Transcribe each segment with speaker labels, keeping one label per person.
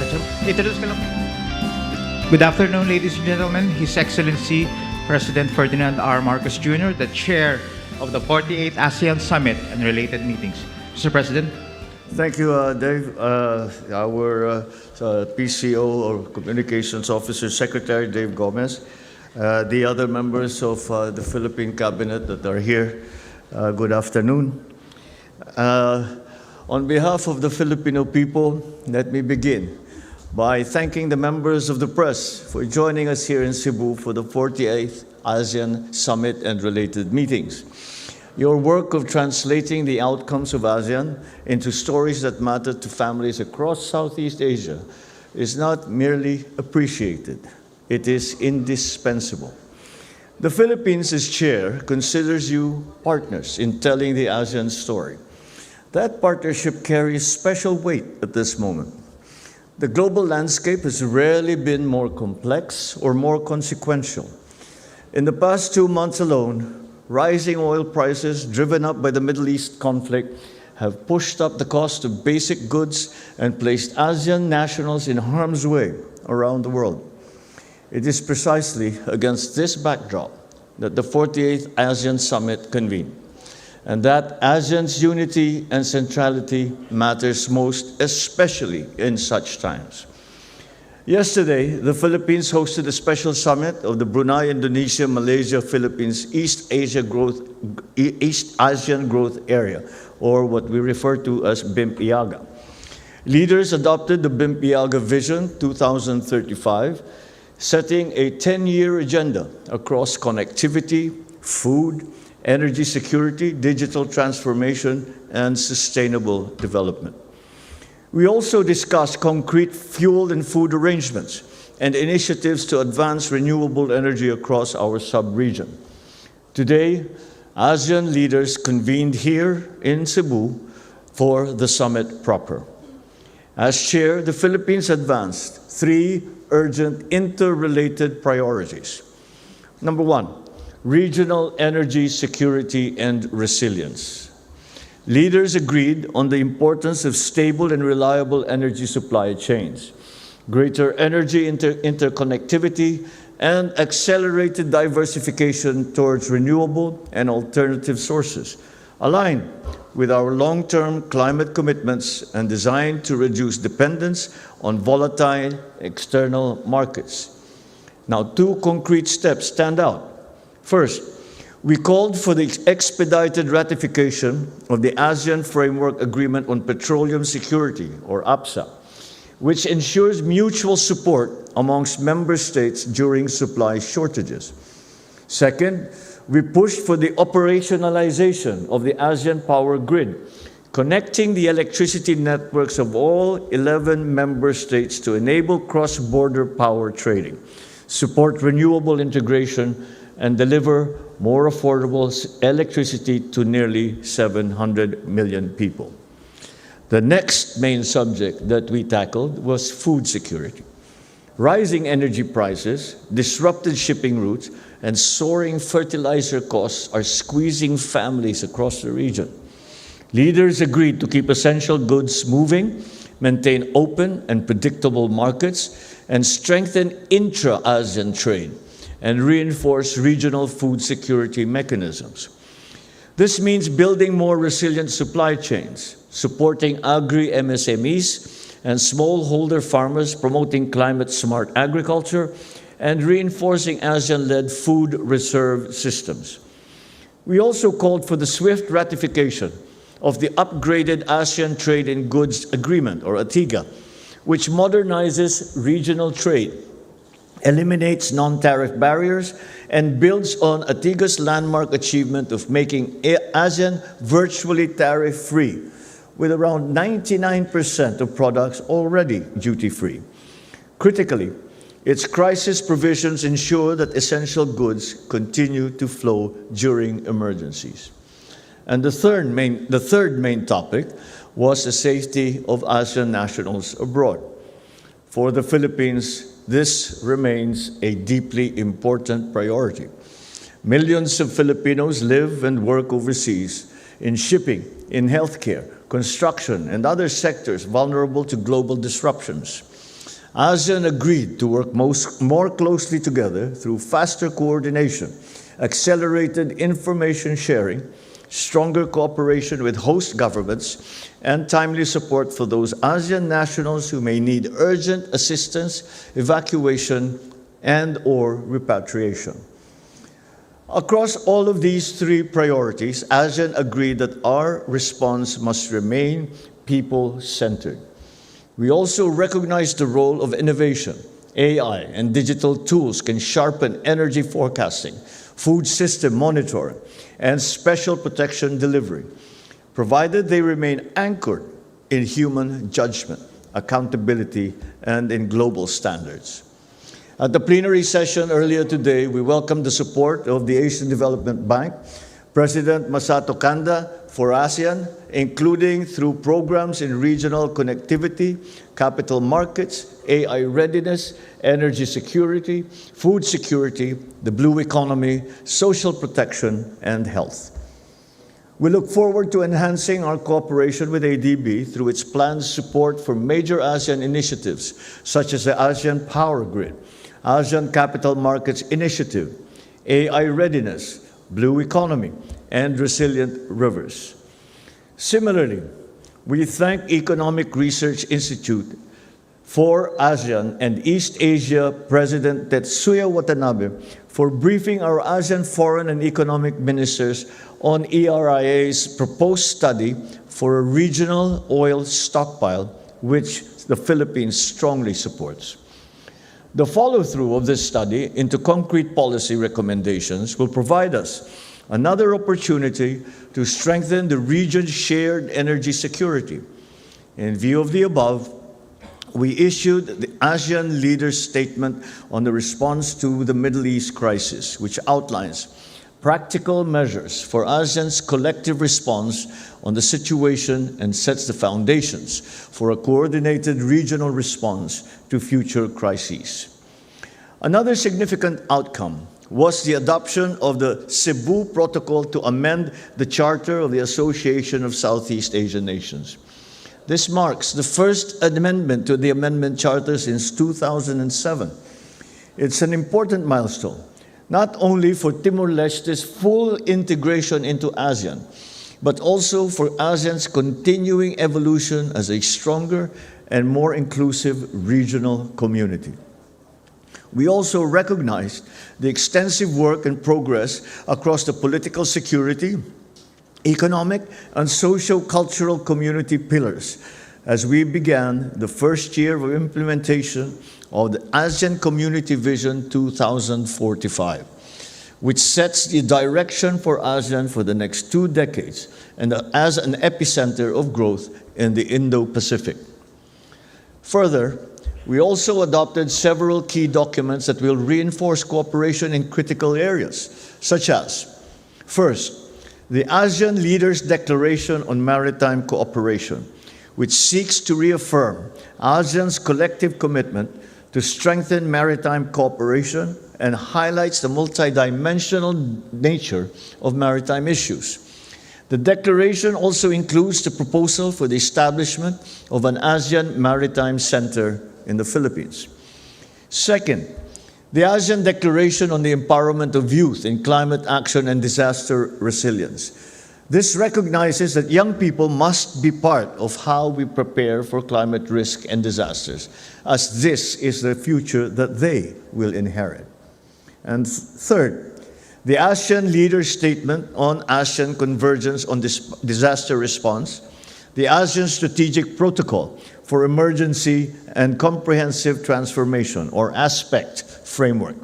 Speaker 1: Introduce ka lang. Good afternoon, ladies and gentlemen. His Excellency President Ferdinand R. Marcos Jr., the Chair of the 48th ASEAN Summit and related meetings. Mr. President.
Speaker 2: Thank you, Dave. Our PCO or Communications Officer Secretary, Dave Gomez, the other members of the Philippine Cabinet that are here, good afternoon. On behalf of the Filipino people, let me begin by thanking the members of the press for joining us here in Cebu for the 48th ASEAN Summit and related meetings. Your work of translating the outcomes of ASEAN into stories that matter to families across Southeast Asia is not merely appreciated, it is indispensable. The Philippines, as chair, considers you partners in telling the ASEAN story. That partnership carries special weight at this moment. The global landscape has rarely been more complex or more consequential. In the past 2 months alone, rising oil prices driven up by the Middle East conflict have pushed up the cost of basic goods and placed ASEAN nationals in harm's way around the world. It is precisely against this backdrop that the 48th ASEAN Summit convened, and that ASEAN's unity and centrality matters most, especially in such times. Yesterday, the Philippines hosted a special summit of the Brunei, Indonesia, Malaysia, Philippines, East Asian Growth Area, or what we refer to as BIMP-IAGA. Leaders adopted the BIMP-IAGA Vision 2035, setting a 10-year agenda across connectivity, food, energy security, digital transformation, and sustainable development. We also discussed concrete fuel and food arrangements and initiatives to advance renewable energy across our sub-region. Today, ASEAN leaders convened here in Cebu for the summit proper. As chair, the Philippines advanced 3 urgent interrelated priorities. Number 1, regional energy security and resilience. Leaders agreed on the importance of stable and reliable energy supply chains, greater energy interconnectivity, and accelerated diversification towards renewable and alternative sources, aligned with our long-term climate commitments and designed to reduce dependence on volatile external markets. Now, 2 concrete steps stand out. First, we called for the expedited ratification of the ASEAN Framework Agreement on Petroleum Security, or APSA, which ensures mutual support amongst member states during supply shortages. Second, we pushed for the operationalization of the ASEAN Power Grid, connecting the electricity networks of all 11 member states to enable cross-border power trading, support renewable integration, and deliver more affordable electricity to nearly 700 million people. The next main subject that we tackled was food security. Rising energy prices, disrupted shipping routes, and soaring fertilizer costs are squeezing families across the region. Leaders agreed to keep essential goods moving, maintain open and predictable markets, and strengthen intra-ASEAN trade, and reinforce regional food security mechanisms. This means building more resilient supply chains, supporting agri-MSMEs and smallholder farmers, promoting climate-smart agriculture, and reinforcing ASEAN-led food reserve systems. We also called for the swift ratification of the upgraded ASEAN Trade in Goods Agreement, or ATIGA, which modernizes regional trade, eliminates non-tariff barriers, and builds on ATIGA's landmark achievement of making ASEAN virtually tariff-free, with around 99% of products already duty-free. Critically, its crisis provisions ensure that essential goods continue to flow during emergencies. And the third main topic was the safety of ASEAN nationals abroad. For the Philippines, this remains a deeply important priority. Millions of Filipinos live and work overseas in shipping, in healthcare, construction, and other sectors vulnerable to global disruptions. ASEAN agreed to work more closely together through faster coordination, accelerated information sharing, stronger cooperation with host governments, and timely support for those ASEAN nationals who may need urgent assistance, evacuation, and/or repatriation. Across all of these three priorities, ASEAN agreed that our response must remain people-centered. We also recognize the role of innovation. AI and digital tools can sharpen energy forecasting, food system monitoring, and special protection delivery, provided they remain anchored in human judgment, accountability, and in global standards. At the plenary session earlier today, we welcomed the support of the Asian Development Bank, President Masato Kanda, for ASEAN, including through programs in regional connectivity, capital markets, AI readiness, energy security, food security, the blue economy, social protection, and health. We look forward to enhancing our cooperation with ADB through its planned support for major ASEAN initiatives, such as the ASEAN Power Grid, ASEAN Capital Markets Initiative, AI readiness, blue economy, and resilient rivers. Similarly, we thank Economic Research Institute for ASEAN and East Asia President Tetsuya Watanabe for briefing our ASEAN foreign and economic ministers on ERIA's proposed study for a regional oil stockpile, which the Philippines strongly supports. The follow-through of this study into concrete policy recommendations will provide us another opportunity to strengthen the region's shared energy security. In view of the above, we issued the ASEAN Leaders Statement on the response to the Middle East crisis, which outlines practical measures for ASEAN's collective response on the situation and sets the foundations for a coordinated regional response to future crises. Another significant outcome was the adoption of the Cebu Protocol to amend the Charter of the Association of Southeast Asian Nations. This marks the first amendment to the Amendment Charter since 2007. It's an important milestone, not only for Timor-Leste's full integration into ASEAN, but also for ASEAN's continuing evolution as a stronger and more inclusive regional community. We also recognized the extensive work and progress across the political security, economic, and socio-cultural community pillars as we began the first year of implementation of the ASEAN Community Vision 2045, which sets the direction for ASEAN for the next 2 decades and as an epicenter of growth in the Indo-Pacific. Further, we also adopted several key documents that will reinforce cooperation in critical areas, such as, first, the ASEAN Leaders' Declaration on Maritime Cooperation, which seeks to reaffirm ASEAN's collective commitment to strengthen maritime cooperation and highlights the multidimensional nature of maritime issues. The declaration also includes the proposal for the establishment of an ASEAN Maritime Center in the Philippines. Second, the ASEAN Declaration on the Empowerment of Youth in Climate Action and Disaster Resilience. This recognizes that young people must be part of how we prepare for climate risk and disasters, as this is the future that they will inherit. And third, the ASEAN Leaders' Statement on ASEAN Convergence on Disaster Response, the ASEAN Strategic Protocol for Emergency and Comprehensive Transformation, or ASPECT framework.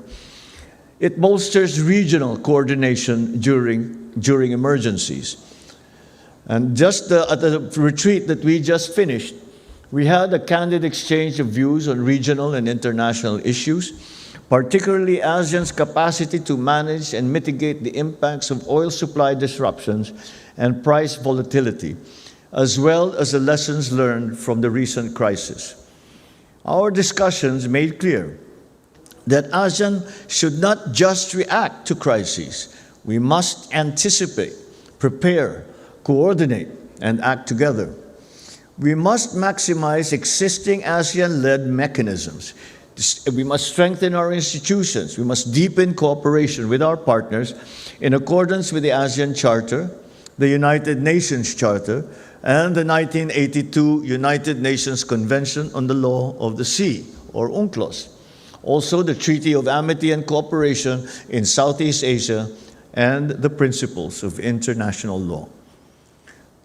Speaker 2: It bolsters regional coordination during emergencies. And just at the retreat that we just finished, we had a candid exchange of views on regional and international issues, particularly ASEAN's capacity to manage and mitigate the impacts of oil supply disruptions and price volatility, as well as the lessons learned from the recent crisis. Our discussions made clear that ASEAN should not just react to crises. We must anticipate, prepare, coordinate, and act together. We must maximize existing ASEAN-led mechanisms. We must strengthen our institutions. We must deepen cooperation with our partners in accordance with the ASEAN Charter, the United Nations Charter, and the 1982 United Nations Convention on the Law of the Sea, or UNCLOS. Also, the Treaty of Amity and Cooperation in Southeast Asia and the principles of international law.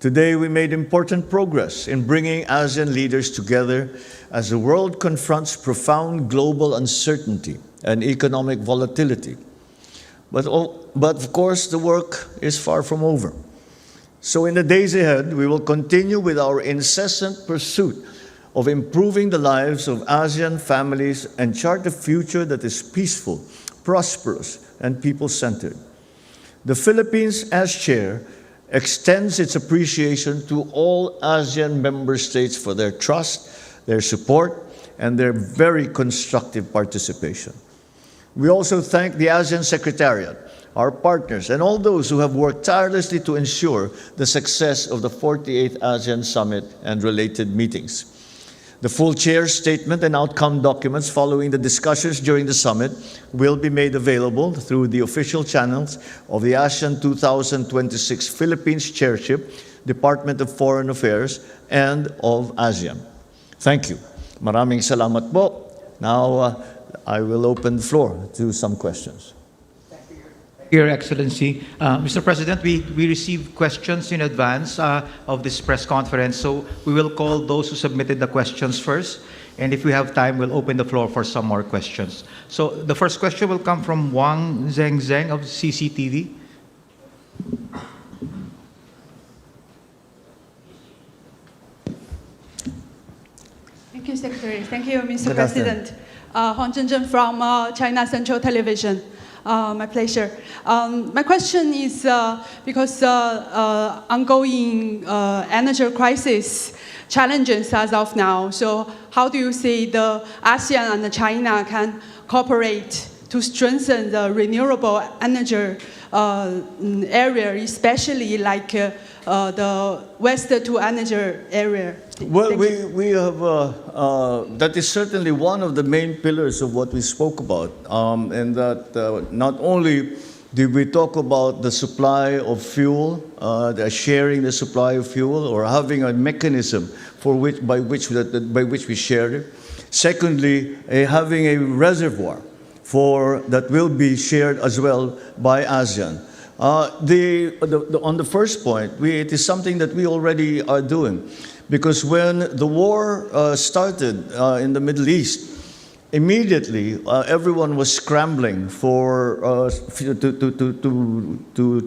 Speaker 2: Today, we made important progress in bringing ASEAN leaders together as the world confronts profound global uncertainty and economic volatility. But of course, the work is far from over. So in the days ahead, we will continue with our incessant pursuit of improving the lives of ASEAN families and chart a future that is peaceful, prosperous, and people-centered. The Philippines, as chair, extends its appreciation to all ASEAN member states for their trust, their support, and their very constructive participation. We also thank the ASEAN Secretariat, our partners, and all those who have worked tirelessly to ensure the success of the 48th ASEAN Summit and related meetings. The full chair's statement and outcome documents following the discussions during the summit will be made available through the official channels of the ASEAN 2026 Philippines Chairship, Department of Foreign Affairs, and of ASEAN. Thank you. Maraming salamat po. Now, I will open the floor to some questions.
Speaker 1: Your Excellency. Mr. President, we received questions in advance of this press conference, so we will call those who submitted the questions first, and if we have time, we'll open the floor for some more questions. So the first question will come from Wang Zheng of CCTV.
Speaker 3: Thank you, Secretary. Thank you, Mr. President. Huang Zhenzhen from China Central Television. My pleasure. My question is because ongoing energy crisis challenges as of now. So how do you see the ASEAN and China can cooperate to strengthen the renewable energy area, especially like the waste to energy area?
Speaker 2: Well, we have, that is certainly one of the main pillars of what we spoke about, and that not only did we talk about the supply of fuel, the sharing the supply of fuel, or having a mechanism by which we share it. Secondly, having a reservoir that will be shared as well by ASEAN. On the first point, it is something that we already are doing. Because when the war started in the Middle East, immediately everyone was scrambling to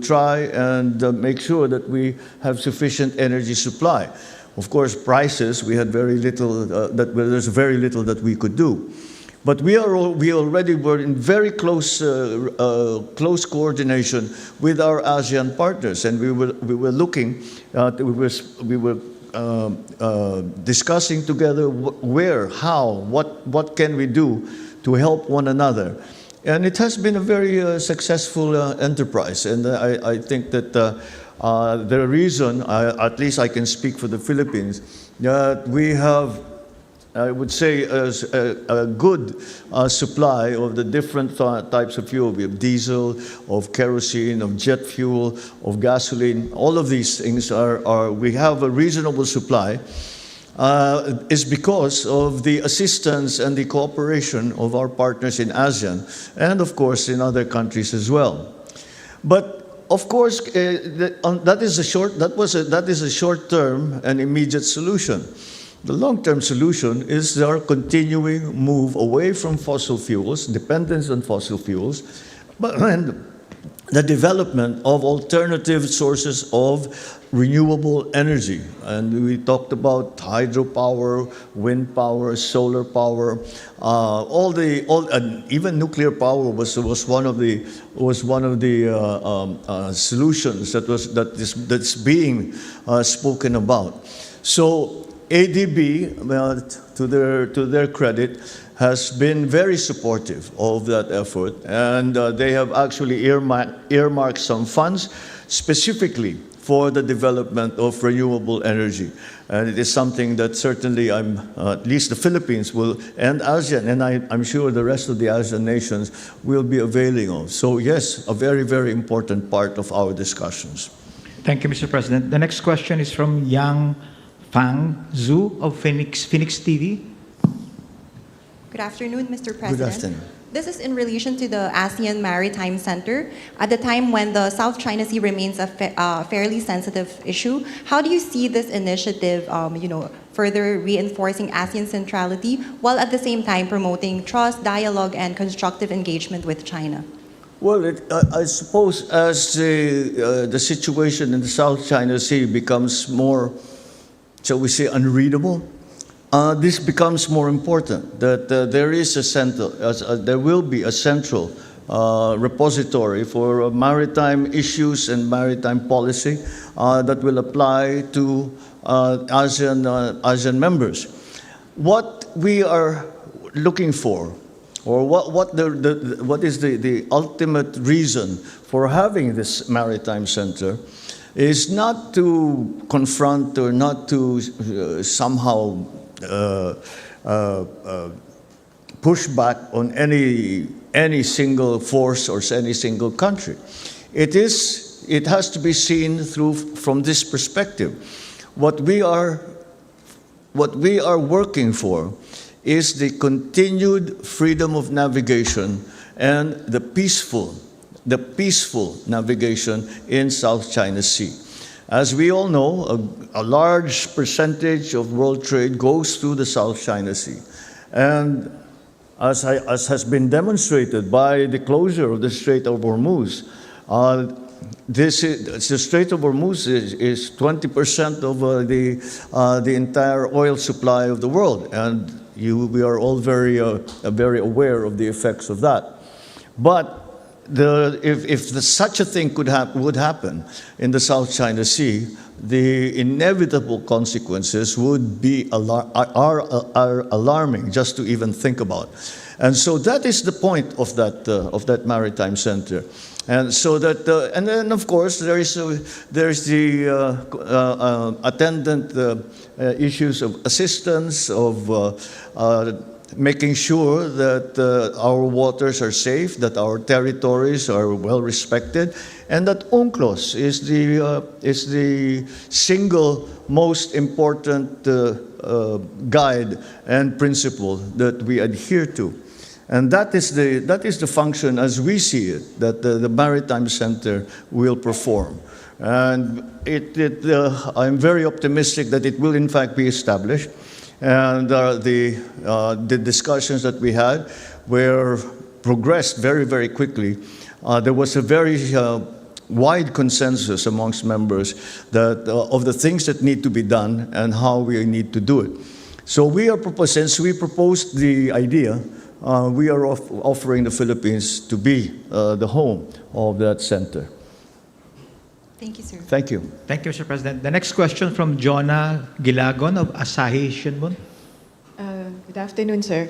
Speaker 2: try and make sure that we have sufficient energy supply. Of course, prices, we had very little, there's very little that we could do. But we already were in very close coordination with our ASEAN partners, and we were looking, we were discussing together where, how, what can we do to help one another. And it has been a very successful enterprise. And I think that the reason, at least I can speak for the Philippines, that we have, I would say, a good supply of the different types of fuel. We have diesel, of kerosene, of jet fuel, of gasoline. All of these things we have a reasonable supply, is because of the assistance and the cooperation of our partners in ASEAN, and of course in other countries as well. But of course, that is a short-term and immediate solution. The long-term solution is our continuing move away from fossil fuels, dependence on fossil fuels, and the development of alternative sources of renewable energy. And we talked about hydropower, wind power, solar power, even nuclear power was one of the solutions that's being spoken about. So ADB, to their credit, has been very supportive of that effort, and they have actually earmarked some funds specifically for the development of renewable energy. And it is something that certainly at least the Philippines will, and ASEAN, and I'm sure the rest of the ASEAN nations will be availing of. So yes, a very, very important part of our discussions.
Speaker 1: Thank you, Mr. President. The next question is from Yang Fang Zhu of Phoenix TV.
Speaker 4: Good afternoon, Mr. President.
Speaker 2: Good afternoon.
Speaker 4: This is in relation to the ASEAN Maritime Center. At the time when the South China Sea remains a fairly sensitive issue, how do you see this initiative, further reinforcing ASEAN centrality while at the same time promoting trust, dialogue, and constructive engagement with China?
Speaker 2: Well, I suppose as the situation in the South China Sea becomes more, shall we say, unreadable, this becomes more important, that there will be a central repository for maritime issues and maritime policy that will apply to ASEAN members. What we are looking for, or what is the ultimate reason for having this maritime center, is not to confront or not to somehow push back on any single force or any single country. It has to be seen from this perspective. What we are working for is the continued freedom of navigation and the peaceful navigation in South China Sea. As we all know, a large percentage of world trade goes through the South China Sea. And as has been demonstrated by the closure of the Strait of Hormuz, the Strait of Hormuz is 20% of the entire oil supply of the world. And we are all very aware of the effects of that. But if such a thing would happen in the South China Sea, the inevitable consequences would be are alarming just to even think about. And so that is the point of that maritime center. And so that, and then of course there is the attendant issues of assistance, of making sure that our waters are safe, that our territories are well respected, and that UNCLOS is the single most important guide and principle that we adhere to. And that is the function, as we see it, that the Maritime Center will perform. And I'm very optimistic that it will in fact be established. And the discussions that we had were progressed very, very quickly. There was a very wide consensus amongst members that of the things that need to be done and how we need to do it. So since we proposed the idea, we are offering the Philippines to be the home of that center.
Speaker 4: Thank you, sir.
Speaker 2: Thank you.
Speaker 1: Thank you, Mr. President. The next question from Jonah Gilagon of Asahi Shimbun.
Speaker 5: Good afternoon, sir.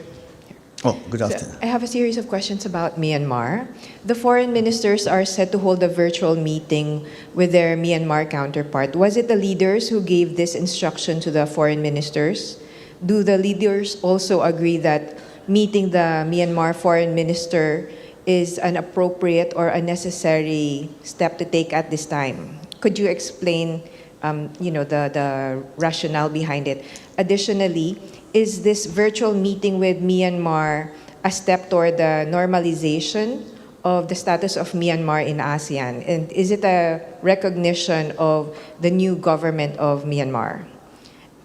Speaker 2: Oh, good
Speaker 5: So,
Speaker 2: afternoon.
Speaker 5: I have a series of questions about Myanmar. The foreign ministers are set to hold a virtual meeting with their Myanmar counterpart. Was it the leaders who gave this instruction to the foreign ministers? Do the leaders also agree that meeting the Myanmar foreign minister is an appropriate or a necessary step to take at this time? Could you explain, the rationale behind it? Additionally, is this virtual meeting with Myanmar a step toward the normalization of the status of Myanmar in ASEAN? And is it a recognition of the new government of Myanmar?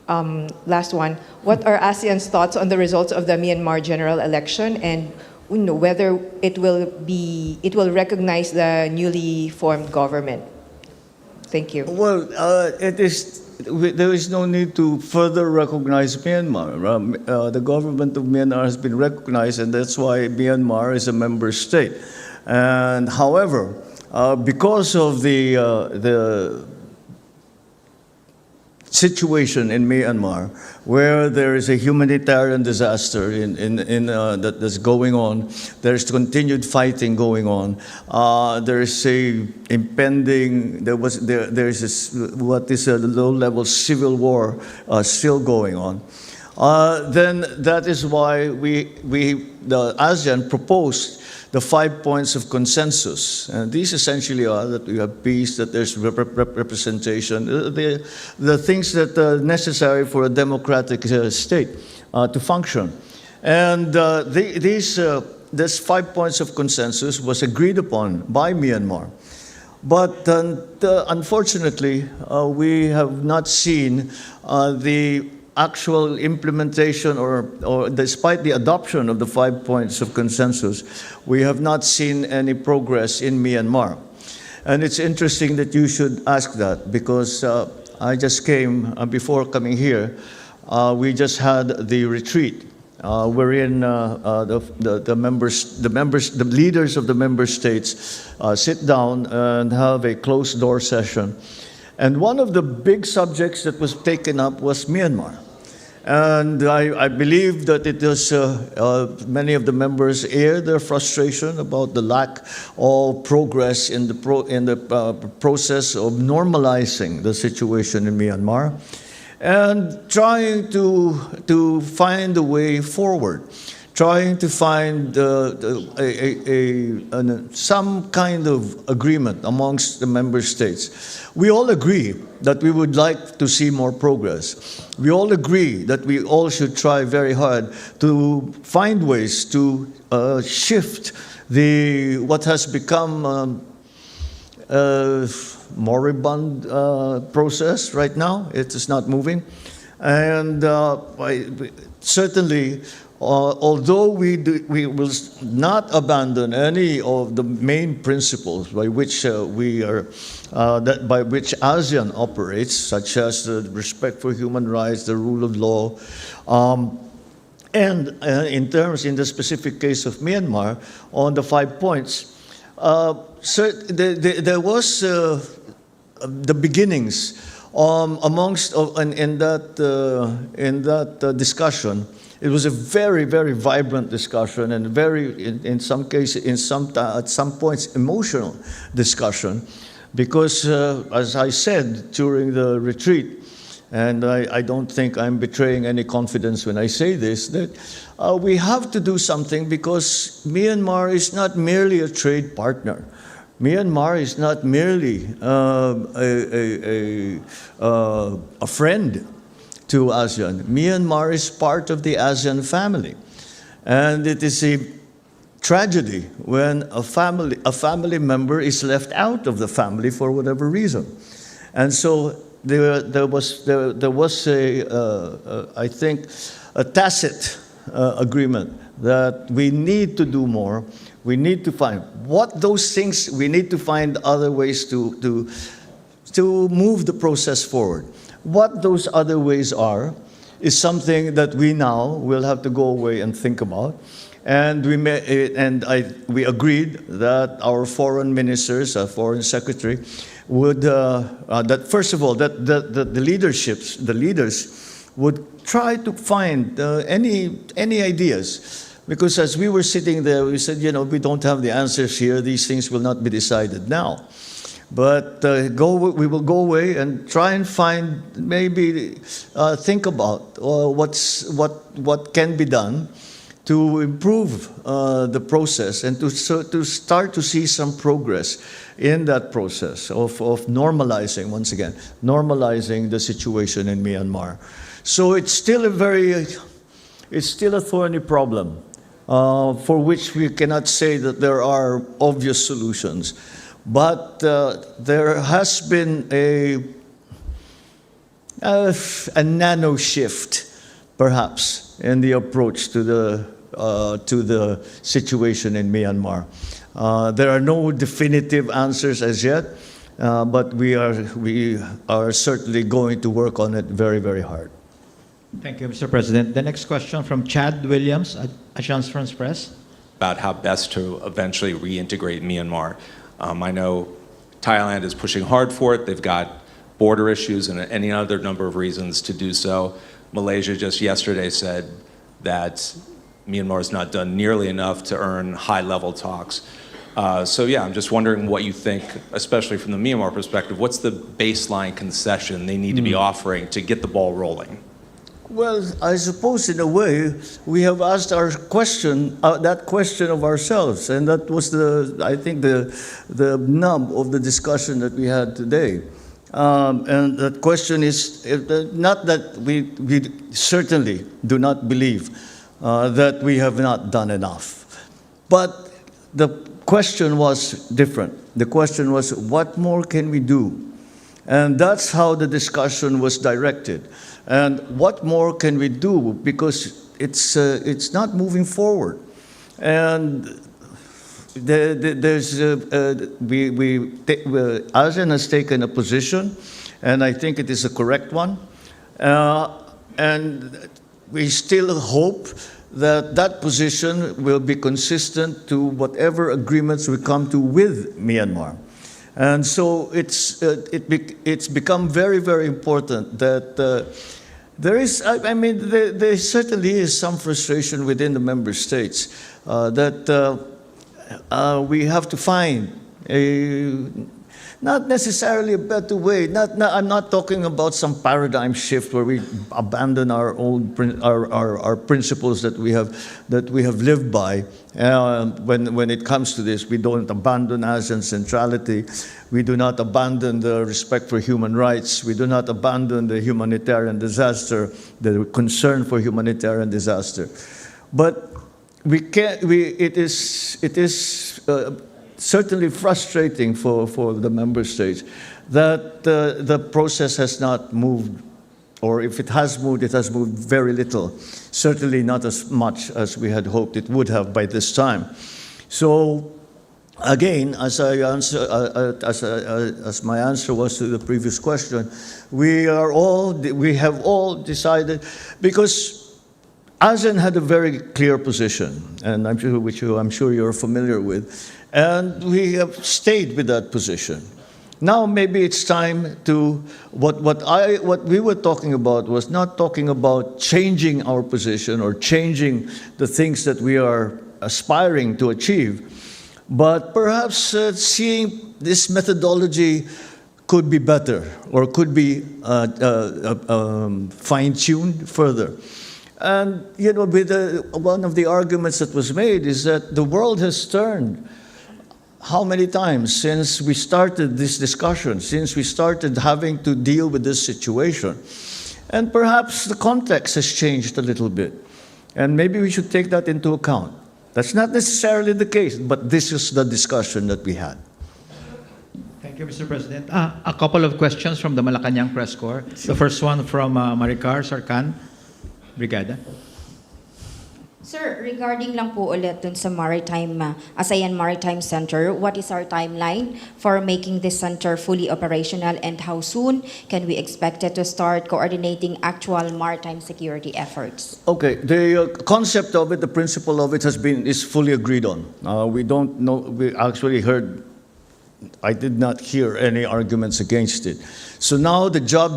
Speaker 5: Last one, what are ASEAN's thoughts on the results of the Myanmar general election, and whether it will recognize the newly formed government? Thank you.
Speaker 2: Well, there is no need to further recognize Myanmar. The government of Myanmar has been recognized, and that's why Myanmar is a member state. And however, because of the situation in Myanmar, where there is a humanitarian disaster that's going on. There's continued fighting going on. There is a impending. There is what is a low-level civil war still going on. Then that is why the ASEAN proposed the 5 points of consensus. And these essentially are that we have peace, that there's representation, the things that are necessary for a democratic state to function. And this 5 points of consensus was agreed upon by Myanmar. But unfortunately, we have not seen the actual implementation, or despite the adoption of the 5 points of consensus, we have not seen any progress in Myanmar. And it's interesting that you should ask that, because I just came, before coming here, we just had the retreat, wherein the leaders of the member states sit down and have a closed-door session. And one of the big subjects that was taken up was Myanmar. And I believe that it was many of the members aired their frustration about the lack of progress in the process of normalizing the situation in Myanmar, and trying to find a way forward, trying to find some kind of agreement amongst the member states. We all agree that we would like to see more progress. We all agree that we all should try very hard to find ways to shift what has become moribund process right now. It is not moving. And certainly, although we will not abandon any of the main principles by which by which ASEAN operates, such as the respect for human rights, the rule of law, and in the specific case of Myanmar, on the 5 points, there was the beginnings amongst in that discussion. It was a very, very vibrant discussion, and in some cases, at some points, emotional discussion, because as I said during the retreat, and I don't think I'm betraying any confidence when I say this, that we have to do something, because Myanmar is not merely a trade partner. Myanmar is not merely a friend to ASEAN. Myanmar is part of the ASEAN family. And it is a tragedy when a family member is left out of the family for whatever reason. And so there was I think, a tacit agreement that we need to do more. We need to find what those things, we need to find other ways to move the process forward. What those other ways are is something that we now will have to go away and think about. And we agreed that our foreign ministers, our foreign secretary, would that first of all that the leaders would try to find any ideas. Because as we were sitting there, we said, we don't have the answers here. These things will not be decided now. But we will go away and try and find, maybe think about what can be done to improve the process, and to start to see some progress in that process of normalizing, once again, normalizing the situation in Myanmar. So it's still a thorny problem for which we cannot say that there are obvious solutions. But there has been a nano shift, perhaps, in the approach to the situation in Myanmar. There are no definitive answers as yet, but we are certainly going to work on it very, very hard.
Speaker 1: Thank you, Mr. President. The next question from Chad Williams at Agence France Presse.
Speaker 6: About how best to eventually reintegrate Myanmar. I know Thailand is pushing hard for it. They've got border issues and any other number of reasons to do so. Malaysia just yesterday said that Myanmar has not done nearly enough to earn high-level talks. So yeah, I'm just wondering what you think, especially from the Myanmar perspective, what's the baseline concession they need to be offering to get the ball rolling?
Speaker 2: Well, I suppose in a way we have asked our question, that question of ourselves, and that was I think the nub of the discussion that we had today. And that question is not that we certainly do not believe that we have not done enough, but the question was different. The question was, what more can we do? And that's how the discussion was directed. And what more can we do? Because it's not moving forward. And ASEAN has taken a position, and I think it is a correct one. And we still hope that that position will be consistent to whatever agreements we come to with Myanmar. And so it's become very, very important that there certainly is some frustration within the member states that we have to find not necessarily a better way. I'm not talking about some paradigm shift where we abandon our old our principles that we have lived by. When it comes to this, we don't abandon ASEAN centrality. We do not abandon the respect for human rights. We do not abandon the humanitarian disaster, the concern for humanitarian disaster. But we can't. It is certainly frustrating for the member states that the process has not moved, or if it has moved very little, certainly not as much as we had hoped it would have by this time. So again, as my answer was to the previous question, we have all decided, because ASEAN had a very clear position, and I'm sure you're familiar with, and we have stayed with that position. Now maybe it's time to what we were talking about was not talking about changing our position or changing the things that we are aspiring to achieve, but perhaps seeing this methodology could be better or could be fine-tuned further. And one of the arguments that was made is that the world has turned. How many times since we started this discussion, since we started having to deal with this situation? And perhaps the context has changed a little bit. And maybe we should take that into account. That's not necessarily the case, but this is the discussion that we had.
Speaker 1: Thank you, Mr. President. A couple of questions from the Malacanang Press Corps. The first one from Maricar Sarkan, Brigada.
Speaker 7: Sir, regarding lang po ulit dun sa ASEAN Maritime Center, what is our timeline for making this center fully operational, and how soon can we expect it to start coordinating actual maritime security efforts?
Speaker 2: Okay, the concept of it, the principle of it is fully agreed on. We don't know, we actually heard, I did not hear any arguments against it. So now the job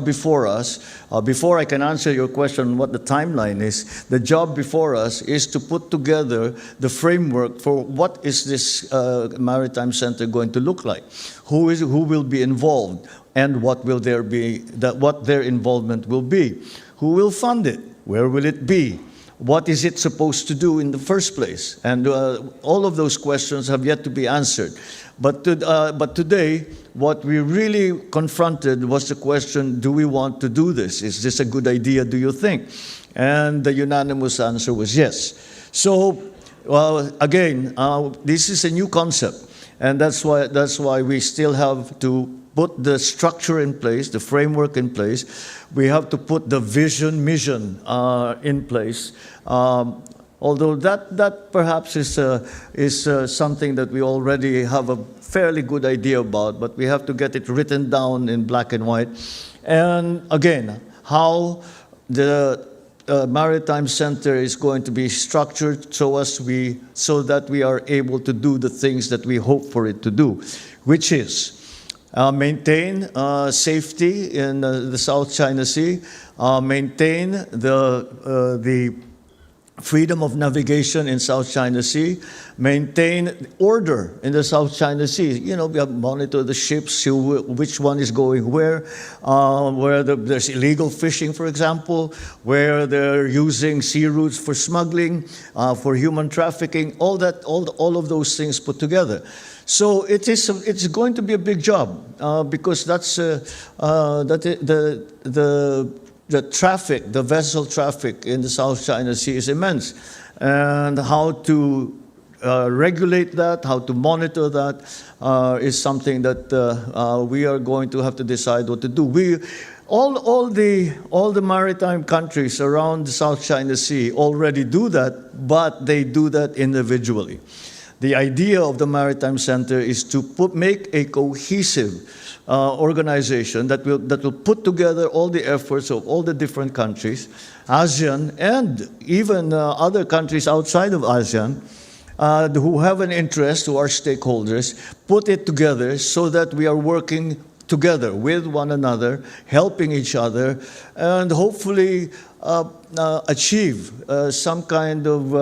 Speaker 2: before us, before I can answer your question on what the timeline is, the job before us is to put together the framework for what is this maritime center going to look like, who will be involved, and what their involvement will be, who will fund it, where will it be, what is it supposed to do in the first place, and all of those questions have yet to be answered. But today, what we really confronted was the question, do we want to do this? Is this a good idea, do you think? And the unanimous answer was yes. So, again, this is a new concept, and that's why we still have to put the structure in place, the framework in place. We have to put the mission in place. Although that perhaps is something that we already have a fairly good idea about, but we have to get it written down in black and white. And again, how the Maritime Center is going to be structured so that we are able to do the things that we hope for it to do, which is maintain safety in the South China Sea, maintain the freedom of navigation in South China Sea, maintain order in the South China Sea. You know, we have monitor the ships, see which one is going where there's illegal fishing, for example, where they're using sea routes for smuggling, for human trafficking, all of those things put together. So it's going to be a big job because that's the traffic, the vessel traffic in the South China Sea is immense. And how to regulate that, how to monitor that is something that we are going to have to decide what to do. All the maritime countries around the South China Sea already do that, but they do that individually. The idea of the Maritime Center is to make a cohesive organization that will put together all the efforts of all the different countries, ASEAN and even other countries outside of ASEAN who have an interest, who are stakeholders, put it together so that we are working together with one another, helping each other, and hopefully achieve some kind of,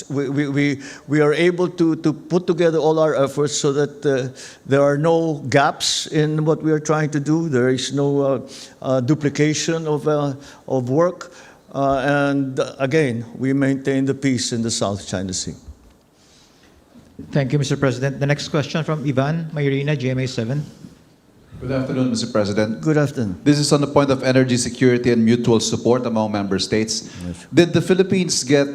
Speaker 2: we are able to put together all our efforts so that there are no gaps in what we are trying to do, there is no duplication of work, and again, we maintain the peace in the South China Sea.
Speaker 1: Thank you, Mr. President. The next question from Ivan Mayrina, GMA 7.
Speaker 8: Good afternoon, Mr. President.
Speaker 2: Good afternoon.
Speaker 8: This is on the point of energy security and mutual support among member states.
Speaker 2: Yes.
Speaker 8: Did the Philippines get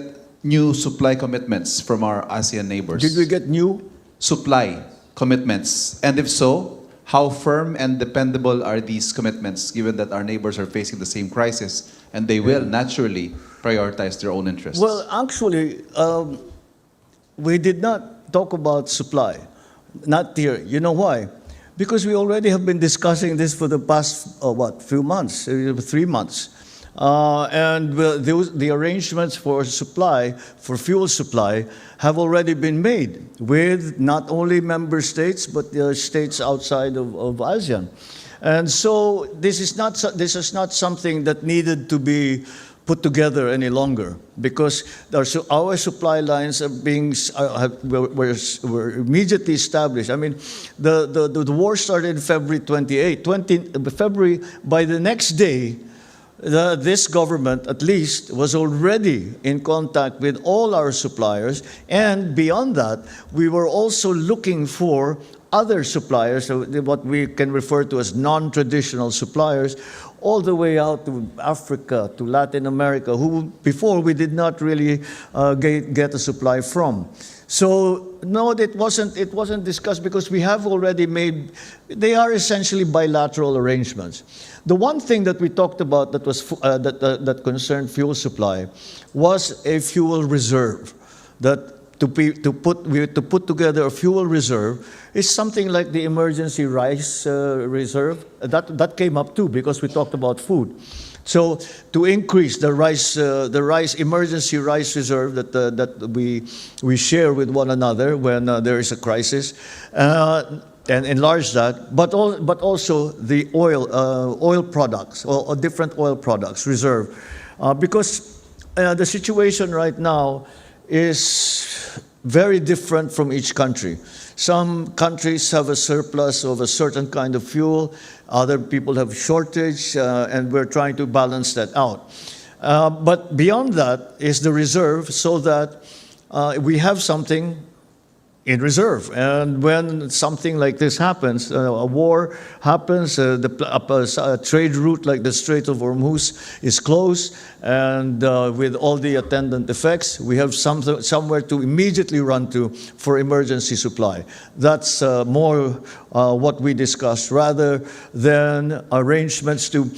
Speaker 8: new supply commitments from our ASEAN neighbors?
Speaker 2: Did we get new?
Speaker 8: Supply commitments? And if so, how firm and dependable are these commitments, given that our neighbors are facing the same crisis and they will naturally prioritize their own interests?
Speaker 2: Well, actually, we did not talk about supply. Not here. You know why? Because we already have been discussing this for the past, few months, 3 months. And the arrangements for supply, for fuel supply, have already been made with not only member states, but the states outside of ASEAN. And so this is not something that needed to be put together any longer, because our supply lines were immediately established. I mean, the war started February 28. February, by the next day, this government, at least, was already in contact with all our suppliers, and beyond that, we were also looking for other suppliers, what we can refer to as non-traditional suppliers, all the way out to Africa, to Latin America, who before we did not really get a supply from. So no, it wasn't discussed because we have already made. They are essentially bilateral arrangements. The one thing that we talked about that was that concerned fuel supply was a fuel reserve. That to put together a fuel reserve is something like the emergency rice reserve. That came up too because we talked about food. So to increase the rice emergency rice reserve that we share with one another when there is a crisis, and enlarge that, but also the oil products or different oil products reserve, because the situation right now is very different from each country. Some countries have a surplus of a certain kind of fuel, other people have shortage, and we're trying to balance that out. But beyond that is the reserve, so that we have something in reserve. And when something like this happens, a war happens, a trade route like the Strait of Hormuz is closed, and with all the attendant effects, we have somewhere to immediately run to for emergency supply. That's more what we discussed, rather than arrangements to,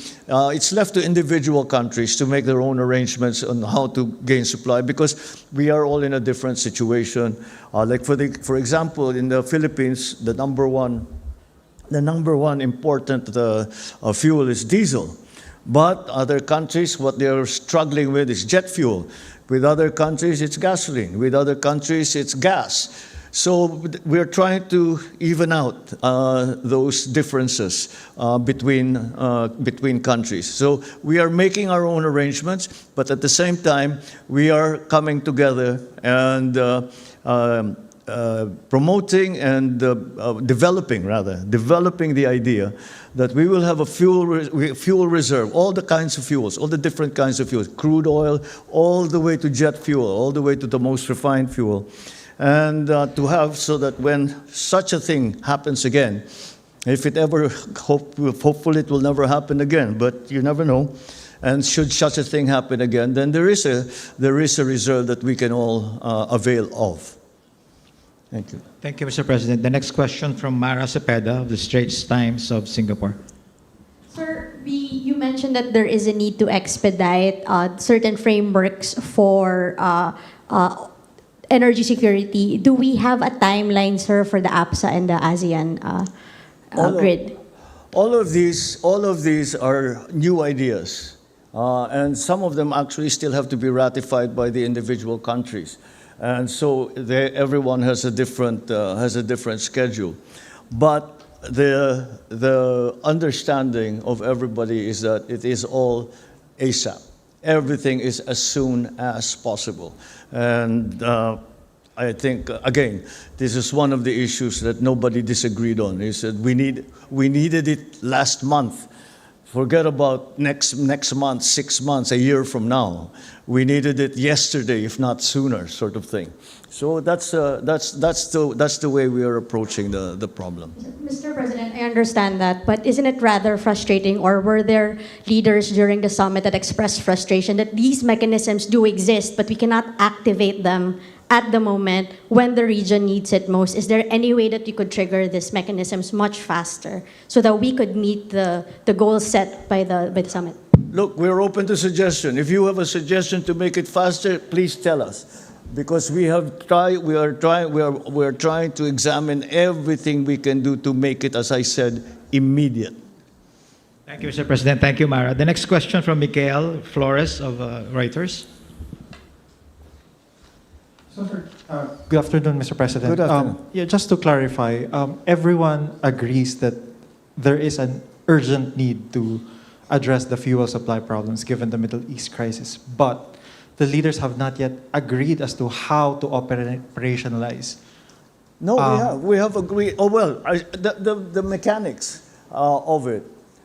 Speaker 2: it's left to individual countries to make their own arrangements on how to gain supply, because we are all in a different situation. Like for example, in the Philippines, the number one important fuel is diesel. But other countries, what they are struggling with is jet fuel. With other countries, it's gasoline. With other countries, it's gas. So we're trying to even out those differences between countries. So we are making our own arrangements, but at the same time, we are coming together and promoting and developing the idea that we will have a fuel reserve, all the kinds of fuels, all the different kinds of fuels, crude oil, all the way to jet fuel, all the way to the most refined fuel. And to have so that when such a thing happens again, if it ever, hopefully it will never happen again, but you never know. And should such a thing happen again, then there is a reserve that we can all avail of. Thank you.
Speaker 1: Thank you, Mr. President. The next question from Mara Cepeda of the Straits Times of Singapore.
Speaker 9: Sir, you mentioned that there is a need to expedite certain frameworks for energy security. Do we have a timeline, sir, for the APSA and the ASEAN grid?
Speaker 2: All of these are new ideas, and some of them actually still have to be ratified by the individual countries, and so everyone has a different schedule. But the understanding of everybody is that it is all ASAP. Everything is as soon as possible. And I think, again, this is one of the issues that nobody disagreed on. He said we needed it last month. Forget about next month, 6 months, a year from now. We needed it yesterday, if not sooner, sort of thing. So that's the way we are approaching the problem.
Speaker 9: Mr. President, I understand that, but isn't it rather frustrating, or were there leaders during the summit that expressed frustration that these mechanisms do exist, but we cannot activate them at the moment when the region needs it most? Is there any way that you could trigger these mechanisms much faster so that we could meet the goals set by the summit?
Speaker 2: Look, we're open to suggestion. If you have a suggestion to make it faster, please tell us. Because we are trying to examine everything we can do to make it, as I said, immediate.
Speaker 1: Thank you, Mr. President. Thank you, Mara. The next question from Miguel Flores of Reuters.
Speaker 10: Good afternoon, Mr. President.
Speaker 2: Good afternoon.
Speaker 10: Just to clarify, everyone agrees that there is an urgent need to address the fuel supply problems given the Middle East crisis, but the leaders have not yet agreed as to how to operationalize.
Speaker 2: No, we have agreed. Oh well, the mechanics of it,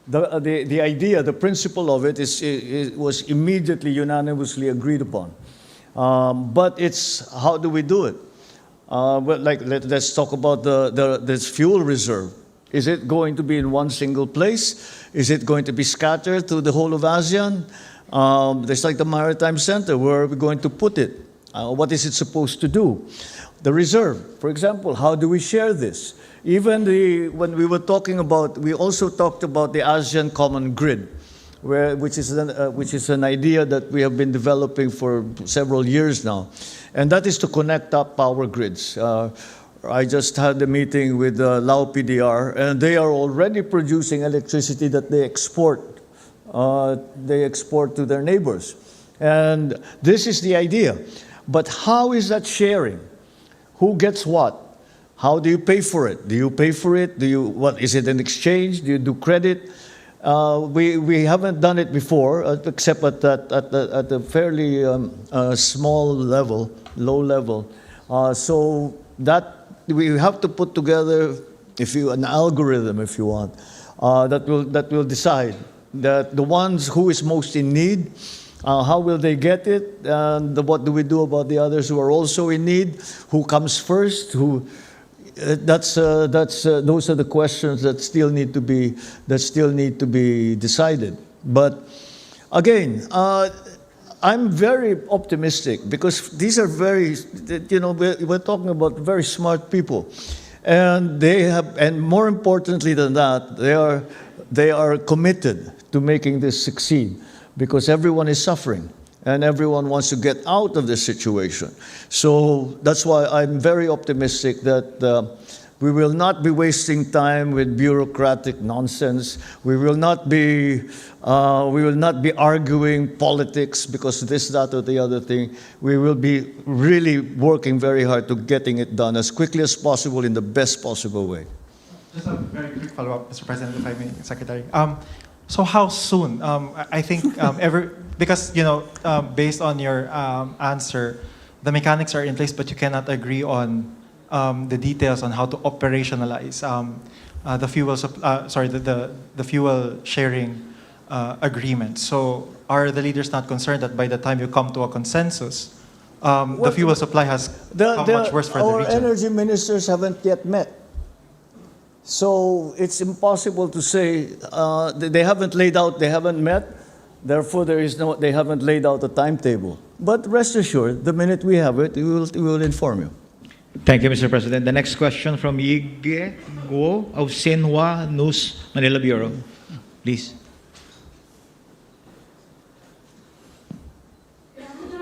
Speaker 2: the idea, the principle of it was immediately unanimously agreed upon. But it's how do we do it? Well, let's talk about this fuel reserve. Is it going to be in one single place? Is it going to be scattered to the whole of ASEAN? There's like the Maritime Center. Where are we going to put it? What is it supposed to do? The reserve, for example, how do we share this? Even when we were talking about, we also talked about the ASEAN Common Grid, which is an idea that we have been developing for several years now, and that is to connect up power grids. I just had a meeting with Lao PDR, and they are already producing electricity that they export. They export to their neighbors, and this is the idea. But how is that sharing? Who gets what? How do you pay for it? Do you pay for it? What is it, an exchange? Do you do credit? We haven't done it before, except at a fairly small level, low level. So that we have to put together, an algorithm, if you want, that will decide that the ones who is most in need, how will they get it, and what do we do about the others who are also in need? Who comes first? Those are the questions that still need to be decided. But again, I'm very optimistic because these are we're talking about very smart people, and and more importantly than that, they are committed to making this succeed because everyone is suffering and everyone wants to get out of this situation. So that's why I'm very optimistic that We will not be wasting time with bureaucratic nonsense. We will not be arguing politics because this, that, or the other thing. We will be really working very hard to getting it done as quickly as possible in the best possible way.
Speaker 10: Just a very quick follow-up, Mr. President, if I may, Secretary. So how soon? I think because based on your answer, the mechanics are in place, but you cannot agree on the details on how to operationalize the fuel sharing agreement. So are the leaders not concerned that by the time you come to a consensus, the fuel supply has become much worse for the
Speaker 2: our
Speaker 10: region?
Speaker 2: energy ministers haven't yet met. So it's impossible to say they haven't met. Therefore, they haven't laid out a timetable. But rest assured, the minute we have it, we will inform you.
Speaker 1: Thank you, Mr. President. The next question from Yige Guo of Xinhua News Manila Bureau. Please.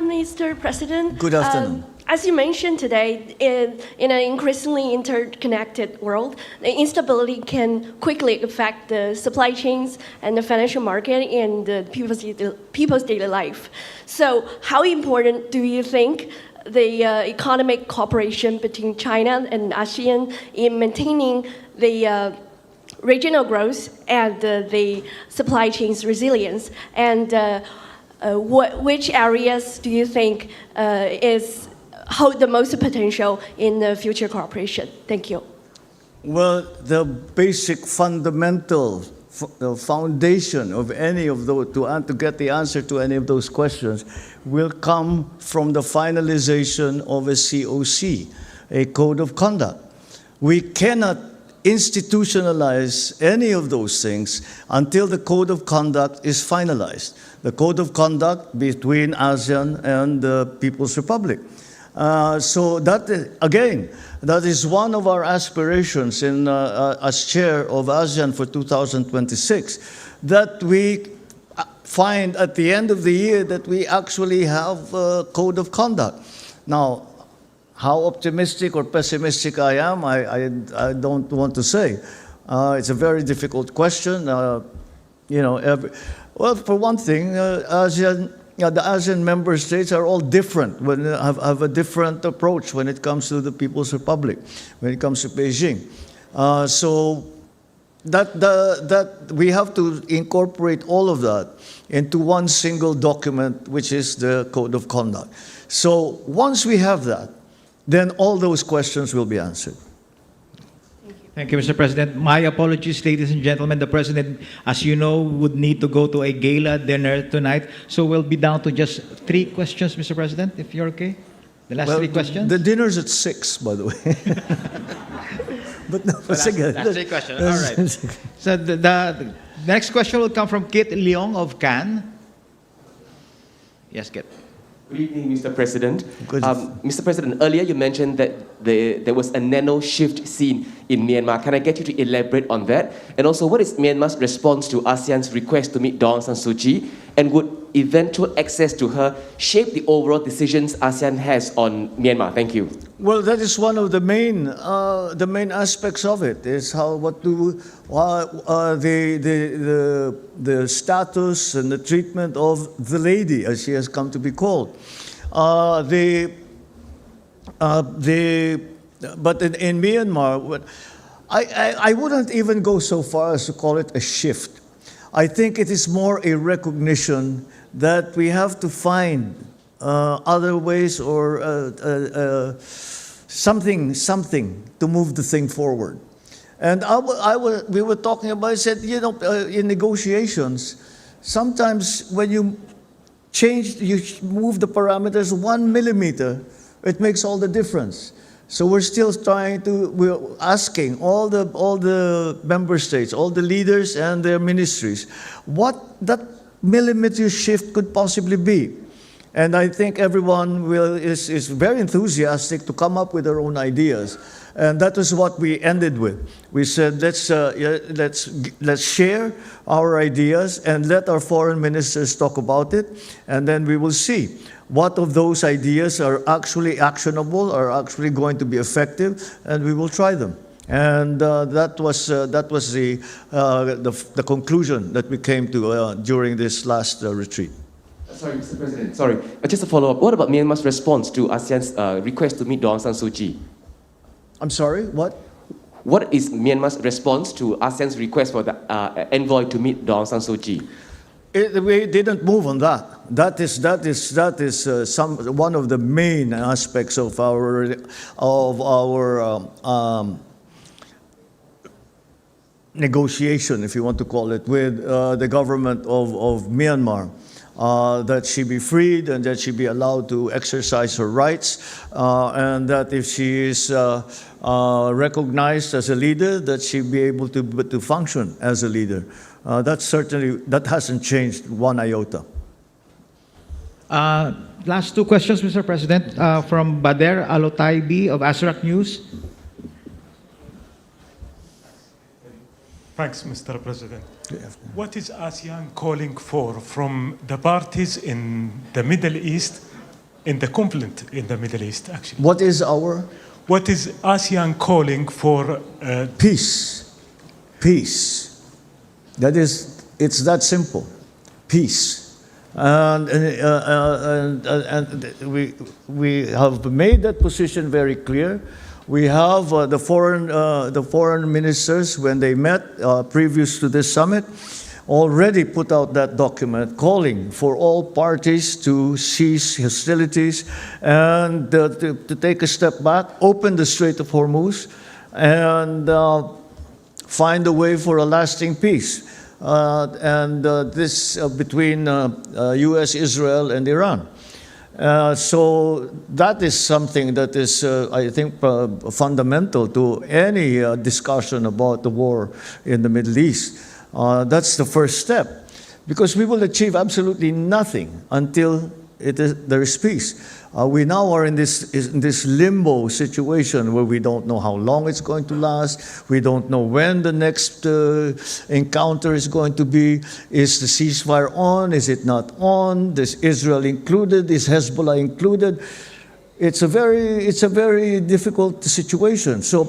Speaker 11: Mr. President.
Speaker 2: Good afternoon.
Speaker 11: As you mentioned today, in an increasingly interconnected world, the instability can quickly affect the supply chains and the financial market and the people's daily life. So how important do you think the economic cooperation between China and ASEAN in maintaining the regional growth and the supply chain's resilience? And which areas do you think hold the most potential in the future cooperation? Thank you.
Speaker 2: Well, the basic fundamental foundation of any of those, to get the answer to any of those questions, will come from the finalization of a COC, a code of conduct. We cannot institutionalize any of those things until the code of conduct is finalized. The code of conduct between ASEAN and the People's Republic. So that, again, that is one of our aspirations as chair of ASEAN for 2026, that we find at the end of the year that we actually have a code of conduct. Now, how optimistic or pessimistic I am, I don't want to say. It's a very difficult question. Well, for one thing, the ASEAN member states are all different, have a different approach when it comes to the People's Republic, when it comes to Beijing. So that we have to incorporate all of that into one single document, which is the Code of Conduct. So once we have that, then all those questions will be answered.
Speaker 1: Thank you, Mr. President. My apologies, ladies and gentlemen. The President, as you know, would need to go to a gala dinner tonight. So we'll be down to just 3 questions, Mr. President, if you're okay. The last 3 questions.
Speaker 2: The dinner's at 6, by the way. But no,
Speaker 1: Last 3 questions. All right. So the next question will come from Kit Leong of Cannes. Yes, Kit.
Speaker 12: Good evening, Mr. President.
Speaker 2: Good.
Speaker 12: Mr. President, earlier you mentioned that there was a nano shift seen in Myanmar. Can I get you to elaborate on that? And also, what is Myanmar's response to ASEAN's request to meet Daw Aung San Suu Kyi? And would eventual access to her shape the overall decisions ASEAN has on Myanmar? Thank you.
Speaker 2: Well, that is one of the main aspects of it. Is the status and the treatment of the lady, as she has come to be called. But in Myanmar, I wouldn't even go so far as to call it a shift. I think it is more a recognition that we have to find other ways or something to move the thing forward. And we were talking about, I said, in negotiations, sometimes when you move the parameters 1 millimeter, it makes all the difference. So we're asking all the member states, all the leaders and their ministries, what that millimeter shift could possibly be. And I think everyone is very enthusiastic to come up with their own ideas. And that is what we ended with. We said, let's share our ideas and let our foreign ministers talk about it. And then we will see what of those ideas are actually actionable, are actually going to be effective, and we will try them. And that was the conclusion that we came to during this last retreat.
Speaker 12: Sorry, Mr. President. Sorry, just a follow-up. What about Myanmar's response to ASEAN's request to meet Daw Aung San Suu Kyi?
Speaker 2: I'm sorry, what?
Speaker 12: What is Myanmar's response to ASEAN's request for the envoy to meet Daw Aung San Suu Kyi?
Speaker 2: We didn't move on that. That is one of the main aspects of our negotiation, if you want to call it, with the government of Myanmar. That she be freed and that she be allowed to exercise her rights, and that if she is recognized as a leader, that she be able to function as a leader. That hasn't changed one iota.
Speaker 1: Last two questions, Mr. President, from Bader Alotaibi of Asrak News.
Speaker 13: Thanks, Mr. President. What is ASEAN calling for from the parties in the Middle East, in the conflict in the Middle East, actually?
Speaker 2: What is
Speaker 13: ASEAN calling for?
Speaker 2: Peace. Peace. It's that simple. Peace. And we have made that position very clear. We have the foreign ministers, when they met previous to this summit, already put out that document calling for all parties to cease hostilities and to take a step back, open the Strait of Hormuz, and find a way for a lasting peace. This between U.S., Israel, and Iran. So that is something that is, I think, fundamental to any discussion about the war in the Middle East. That's the first step, because we will achieve absolutely nothing until there is peace. We now are in this limbo situation where we don't know how long it's going to last. We don't know when the next encounter is going to be. Is the ceasefire on? Is it not on? Is Israel included? Is Hezbollah included? It's a very difficult situation. So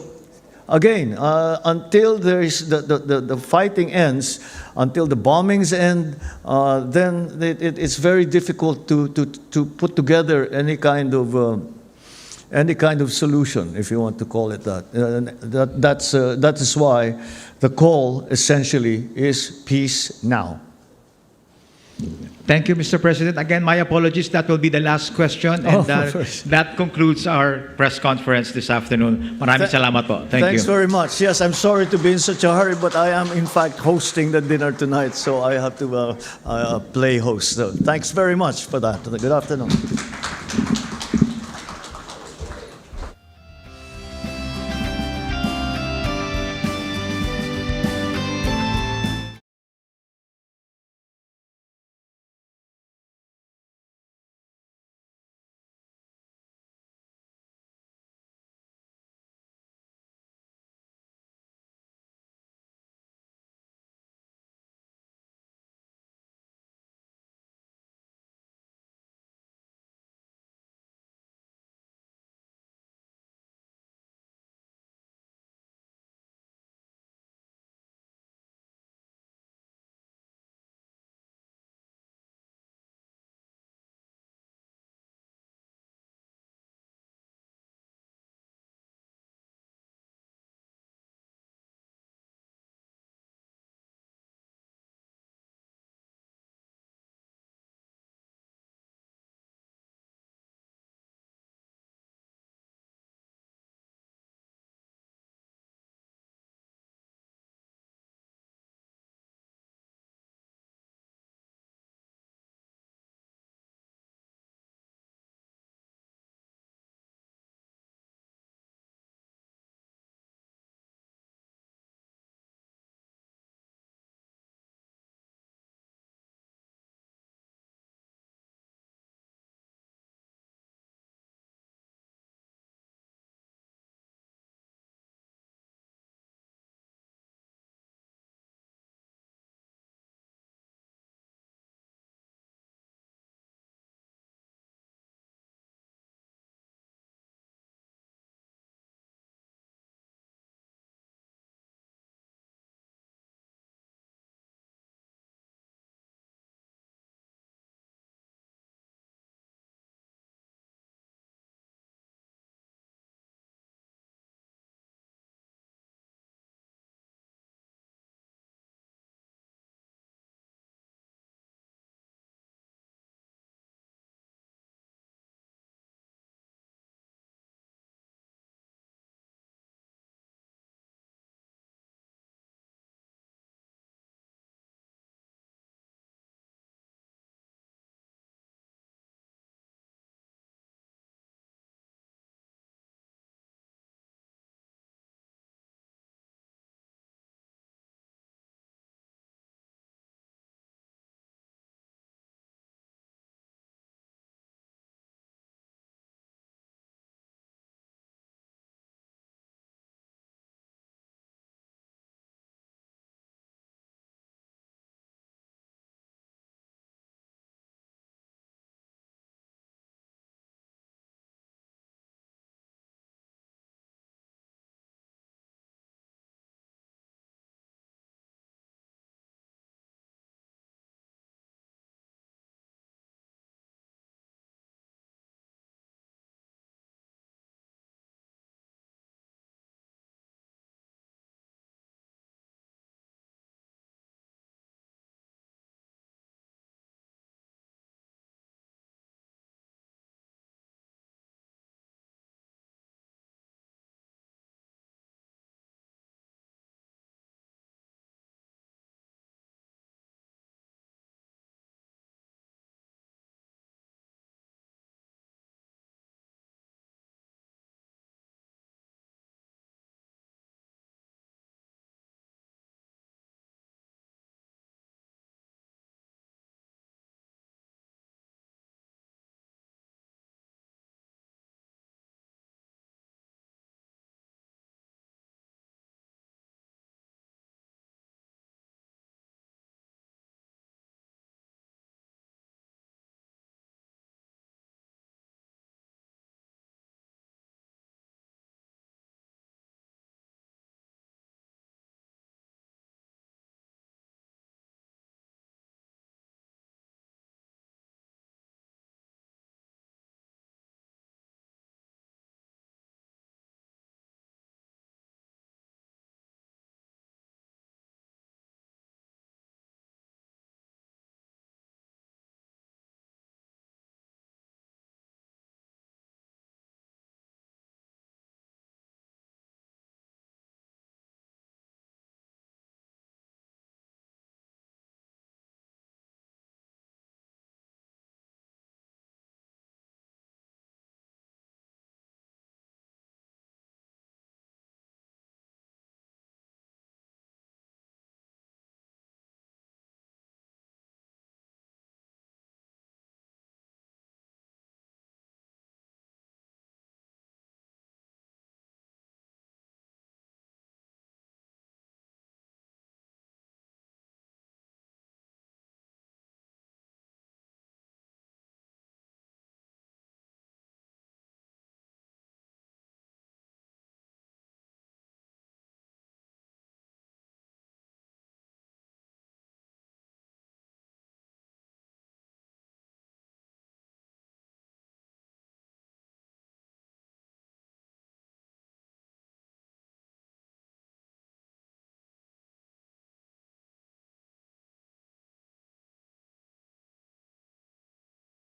Speaker 2: again, until there is the fighting ends, until the bombings end, then it's very difficult to put together any kind of solution, if you want to call it that. That is why the call essentially is peace now.
Speaker 1: Thank you, Mr. President. Again, my apologies. That will be the last question. And that concludes our press conference this afternoon. Maraming salamat po. Thank you.
Speaker 2: Thanks very much. Yes, I'm sorry to be in such a hurry, but I am, in fact, hosting the dinner tonight, so I have to play host. So thanks very much for that. Good afternoon.